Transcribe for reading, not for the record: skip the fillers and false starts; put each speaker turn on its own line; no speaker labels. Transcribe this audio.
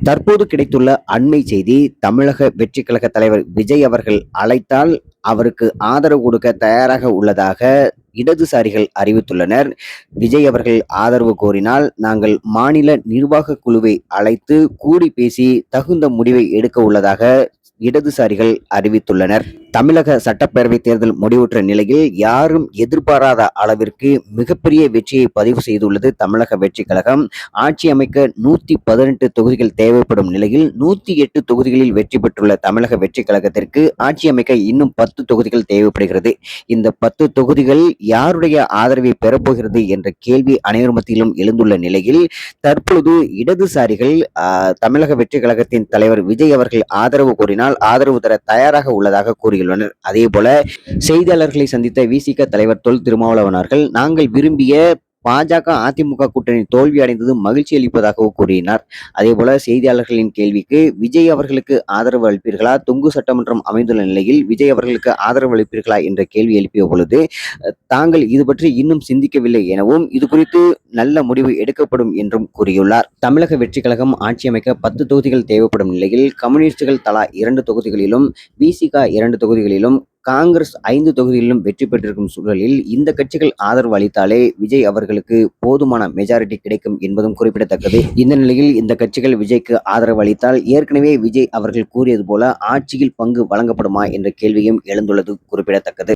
தற்போது கிடைத்துள்ள அண்மை செய்தி, தமிழக வெற்றிக் கழக தலைவர் விஜய் அவர்கள் அழைத்தால் அவருக்கு ஆதரவு கொடுக்க தயாராக உள்ளதாக இடதுசாரிகள் அறிவித்துள்ளனர். விஜய் அவர்கள் ஆதரவு கோரினால் நாங்கள் மாநில நிர்வாக குழுவை அழைத்து கூடி பேசி தகுந்த முடிவை எடுக்க உள்ளதாக இடதுசாரிகள் அறிவித்துள்ளனர். தமிழக சட்டப்பேரவை தேர்தல் முடிவுற்ற நிலையில் யாரும் எதிர்பாராத அளவிற்கு மிகப்பெரிய வெற்றியை பதிவு செய்துள்ளது தமிழக வெற்றி கழகம். ஆட்சி அமைக்க 118 தொகுதிகள் தேவைப்படும் நிலையில் 108 தொகுதிகளில் வெற்றி பெற்றுள்ள தமிழக வெற்றி கழகத்திற்கு ஆட்சி அமைக்க இன்னும் 10 தொகுதிகள் தேவைப்படுகிறது. இந்த 10 தொகுதிகள் யாருடைய ஆதரவை பெறப்போகிறது என்ற கேள்வி அனைவர் மத்தியிலும் எழுந்துள்ள நிலையில் தற்பொழுது இடதுசாரிகள் தமிழக வெற்றி கழகத்தின் தலைவர் விஜய் அவர்கள் ஆதரவு கோரினால் ஆதரவு தர தயாராக உள்ளதாக கூறியுள்ளனர். அதே போல செய்தியாளர்களை சந்தித்த விசிக தலைவர் தொல் திருமாவளவன் அவர்கள், நாங்கள் விரும்பிய பாஜக அதிமுக கூட்டணி தோல்வி அடைந்தது மகிழ்ச்சி அளிப்பதாகவும் கூறினார். அதே போல செய்தியாளர்களின் கேள்விக்கு விஜய் அவர்களுக்கு ஆதரவு அளிப்பீர்களா, தொங்கு சட்டமன்றம் அமைந்துள்ள நிலையில் விஜய் அவர்களுக்கு ஆதரவு அளிப்பீர்களா என்ற கேள்வி எழுப்பிய பொழுது தாங்கள் இது பற்றி இன்னும் சிந்திக்கவில்லை எனவும் இது குறித்து நல்ல முடிவு எடுக்கப்படும் என்றும் கூறியுள்ளார். தமிழக வெற்றி கழகம் ஆட்சி அமைக்க 10 தொகுதிகள் தேவைப்படும் நிலையில் கம்யூனிஸ்டுகள் தலா 2 தொகுதிகளிலும், விசிக 2 தொகுதிகளிலும், காங்கிரஸ் 5 தொகுதிகளிலும் வெற்றி பெற்றிருக்கும் சூழலில் இந்த கட்சிகள் ஆதரவு அளித்தாலே விஜய் அவர்களுக்கு போதுமான மெஜாரிட்டி கிடைக்கும் என்பதும் குறிப்பிடத்தக்கது. இந்த நிலையில் இந்த கட்சிகள் விஜய்க்கு ஆதரவு அளித்தால் ஏற்கனவே விஜய் அவர்கள் கூறியது போல ஆட்சியில் பங்கு வழங்கப்படுமா என்ற கேள்வியும் எழுந்துள்ளது குறிப்பிடத்தக்கது.